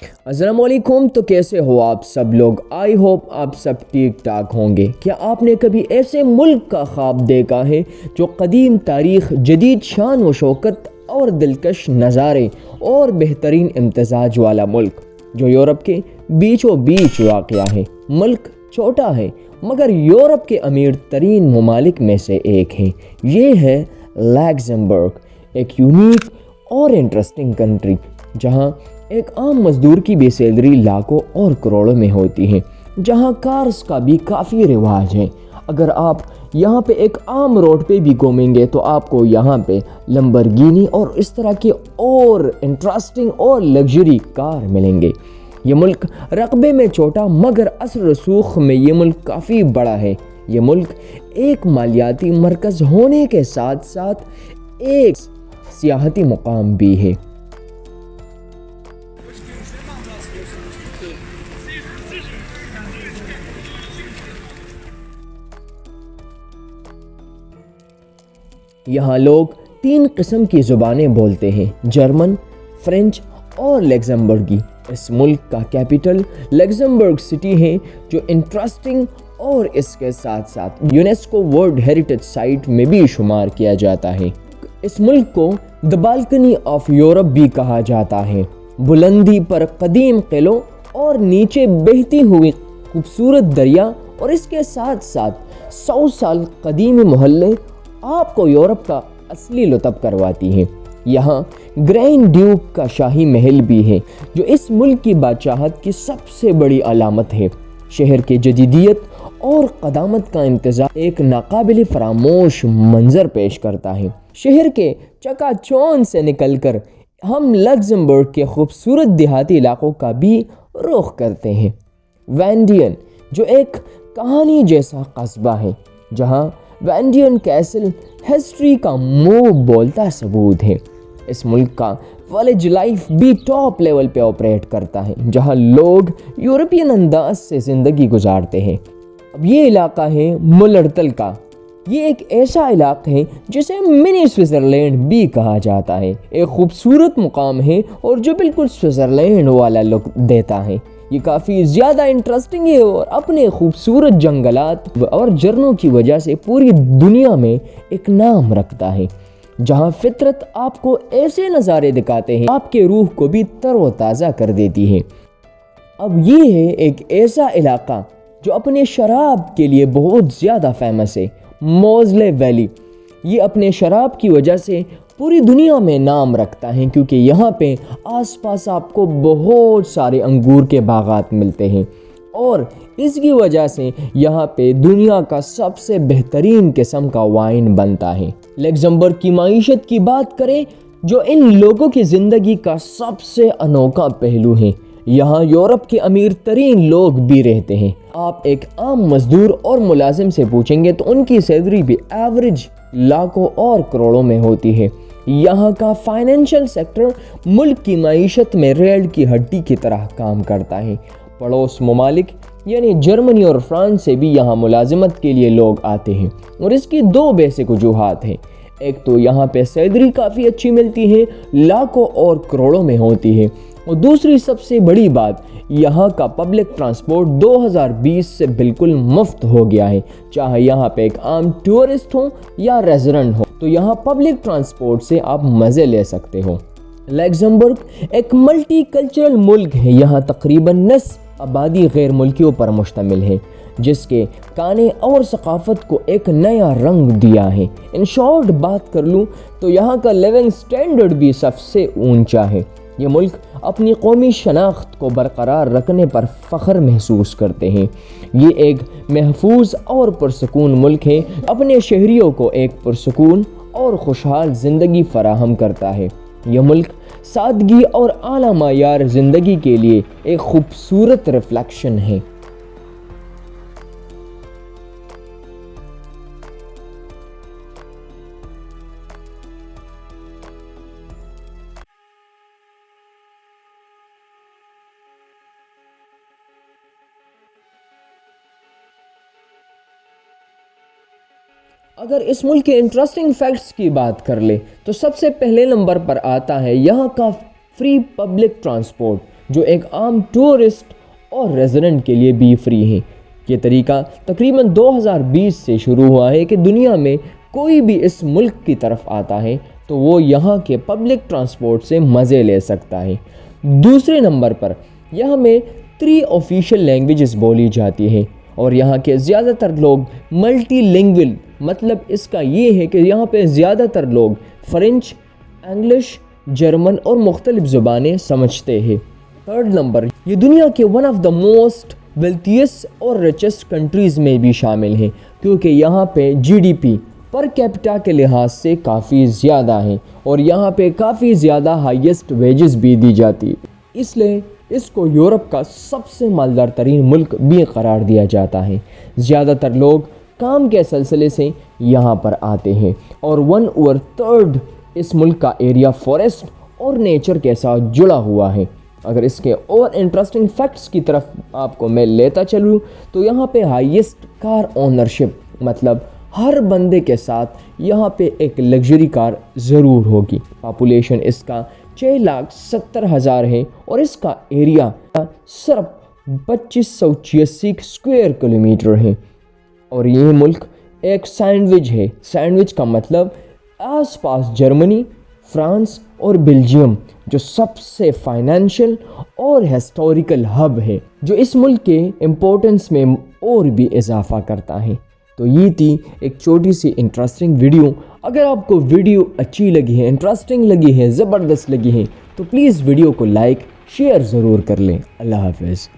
अस्सलाम वालेकुम। तो कैसे हो आप सब लोग? आई होप आप सब ठीक ठाक होंगे। क्या आपने कभी ऐसे मुल्क का ख्वाब देखा है जो कदीम तारीख़, जदीद शान व शौकत और दिलकश नज़ारे और बेहतरीन इम्तिज़ाज वाला मुल्क जो यूरोप के बीचों बीच वाक़या है। मुल्क छोटा है मगर यूरोप के अमीर तरीन ममालिक में से एक है। ये है लग्ज़मबर्ग, एक यूनिक और इंटरेस्टिंग कंट्री जहाँ एक आम मज़दूर की भी सैलरी लाखों और करोड़ों में होती है, जहाँ कार्स का भी काफ़ी रिवाज है। अगर आप यहाँ पे एक आम रोड पे भी घूमेंगे तो आपको यहाँ पे लंबरगिनी और इस तरह के और इंटरेस्टिंग और लग्जरी कार मिलेंगे। ये मुल्क रकबे में छोटा मगर असर रसूख में ये मुल्क काफ़ी बड़ा है। ये मुल्क एक मालियाती मरकज़ होने के साथ साथ एक सियाहती मुकाम भी है। यहाँ लोग 3 किस्म की ज़ुबानें बोलते हैं, जर्मन, फ्रेंच और लग्ज़मबर्गी। इस मुल्क का कैपिटल लग्ज़मबर्ग सिटी है जो इंटरेस्टिंग और इसके साथ साथ यूनेस्को वर्ल्ड हेरिटेज साइट में भी शुमार किया जाता है। इस मुल्क को द बालकनी ऑफ यूरोप भी कहा जाता है। बुलंदी पर कदीम किलों और नीचे बहती हुई खूबसूरत दरिया और इसके साथ साथ 100 साल कदीमी मोहल्ले आपको यूरोप का असली लुत्फ़ करवाती हैं। यहाँ ग्रैंड ड्यूक का शाही महल भी है जो इस मुल्क की बादशाहत की सबसे बड़ी अलामत है। शहर के जदीदियत और क़दामत का इंतज़ाम एक नाकाबिल फरामोश मंज़र पेश करता है। शहर के चकाचौंध से निकलकर हम लग्ज़मबर्ग के खूबसूरत देहाती इलाकों का भी रुख करते हैं। वेंडियन जो एक कहानी जैसा कस्बा है, जहाँ वेंडियन कैसल हिस्ट्री का मुंह बोलता सबूत है। इस मुल्क का विलेज लाइफ भी टॉप लेवल पे ऑपरेट करता है, जहां लोग यूरोपियन अंदाज से ज़िंदगी गुजारते हैं। अब ये इलाका है मुल्लरतल का। ये एक ऐसा इलाका है जिसे मिनी स्विट्ज़रलैंड भी कहा जाता है। एक खूबसूरत मुकाम है और जो बिल्कुल स्विट्ज़रलैंड वाला लुक देता है। ये काफ़ी ज़्यादा इंटरेस्टिंग है और अपने खूबसूरत जंगलात और झरनों की वजह से पूरी दुनिया में एक नाम रखता है, जहाँ फितरत आपको ऐसे नज़ारे दिखाते हैं आपके रूह को भी तरोताज़ा कर देती है। अब ये है एक ऐसा इलाका जो अपने शराब के लिए बहुत ज़्यादा फेमस है, मोज़ले वैली। ये अपने शराब की वजह से पूरी दुनिया में नाम रखता है, क्योंकि यहाँ पे आसपास आपको बहुत सारे अंगूर के बागात मिलते हैं और इसकी वजह से यहाँ पे दुनिया का सबसे बेहतरीन किस्म का वाइन बनता है। लग्ज़मबर्ग की माईशत की बात करें जो इन लोगों की ज़िंदगी का सबसे अनोखा पहलू है। यहाँ यूरोप के अमीर तरीन लोग भी रहते हैं। आप एक आम मजदूर और मुलाजिम से पूछेंगे तो उनकी सैलरी भी एवरेज लाखों और करोड़ों में होती है। यहाँ का फाइनेंशियल सेक्टर मुल्क की माईशत में रीढ़ की हड्डी की तरह काम करता है। पड़ोस ममालिक यानी जर्मनी और फ्रांस से भी यहाँ मुलाजिमत के लिए लोग आते हैं और इसकी 2 बेसिक वजूहात हैं। एक तो यहाँ पे सैलरी काफ़ी अच्छी मिलती है, लाखों और करोड़ों में होती है, और दूसरी सबसे बड़ी बात, यहाँ का पब्लिक ट्रांसपोर्ट 2020 से बिल्कुल मुफ्त हो गया है। चाहे यहाँ पे एक आम टूरिस्ट हो या रेजिडेंट हो, तो यहाँ पब्लिक ट्रांसपोर्ट से आप मज़े ले सकते हो। लग्ज़मबर्ग एक मल्टी कल्चरल मुल्क है। यहाँ तकरीबन 9 आबादी गैर मुल्कियों पर मुश्तमिल है, जिसके खाने और सकाफत को एक नया रंग दिया है। इन शॉर्ट बात कर लूँ तो यहाँ का लिविंग स्टैंडर्ड भी सबसे ऊंचा है। ये मुल्क अपनी कौमी शनाख्त को बरकरार रखने पर फ़ख्र महसूस करते हैं। ये एक महफूज और पुरसकून मुल्क है, अपने शहरियों को एक पुरसकून और खुशहाल ज़िंदगी फराहम करता है। यह मुल्क सादगी और आला मायार ज़िंदगी के लिए एक खूबसूरत रिफ्लेक्शन है। अगर इस मुल्क के इंटरेस्टिंग फैक्ट्स की बात कर ले तो सबसे पहले नंबर पर आता है यहाँ का फ्री पब्लिक ट्रांसपोर्ट, جو ایک عام ٹورسٹ اور ریزیڈنٹ کے لیے بھی فری ہیں۔ یہ طریقہ تقریباً 2020 سے شروع ہوا ہے کہ دنیا میں کوئی بھی اس ملک کی طرف آتا ہے تو وہ یہاں کے پبلک ٹرانسپورٹ سے مزے لے سکتا ہے۔ دوسرے نمبر پر یہاں میں 3 آفیشیل لینگویجز بولی جاتی ہیں اور یہاں کے زیادہ تر لوگ ملٹی لنگول، مطلب اس کا یہ ہے کہ یہاں پہ زیادہ تر لوگ فرینچ، انگلش، جرمن اور مختلف زبانیں سمجھتے ہیں۔ تھرڈ نمبر، یہ دنیا کے ون آف دا موسٹ ویلتھیسٹ اور ریچسٹ کنٹریز میں بھی شامل ہیں کیونکہ یہاں پہ GDP پر کیپٹا کے لحاظ سے کافی زیادہ ہیں اور یہاں پہ کافی زیادہ ہائیسٹ ویجز بھی دی جاتی ہے، اس لیے اس کو یورپ کا سب سے مالدار ترین ملک بھی قرار دیا جاتا ہے۔ زیادہ تر لوگ کام کے سلسلے سے یہاں پر آتے ہیں اور 1/3 اس ملک کا ایریا فارسٹ اور نیچر کے ساتھ جڑا ہوا ہے۔ اگر اس کے اور انٹرسٹنگ فیکٹس کی طرف آپ کو میں لیتا چلوں تو یہاں پہ ہائیسٹ کار اونرشپ، مطلب ہر بندے کے ساتھ یہاں پہ ایک لگژری کار ضرور ہوگی۔ پاپولیشن اس کا 6,70,000 ہے اور اس کا ایریا صرف 2586 اسکوائر کلومیٹر ہے۔ اور یہ ملک ایک سینڈوچ ہے۔ سینڈوچ کا مطلب آس پاس جرمنی، فرانس اور بیلجیم جو سب سے فائنینشیل اور ہسٹوریکل ہب ہے، جو اس ملک کے امپورٹنس میں اور بھی اضافہ کرتا ہے۔ تو یہ تھی ایک چھوٹی سی انٹرسٹنگ ویڈیو۔ اگر آپ کو ویڈیو اچھی لگی ہے، انٹرسٹنگ لگی ہے، زبردست لگی ہے تو پلیز ویڈیو کو لائک، شیئر ضرور کر لیں۔ اللہ حافظ۔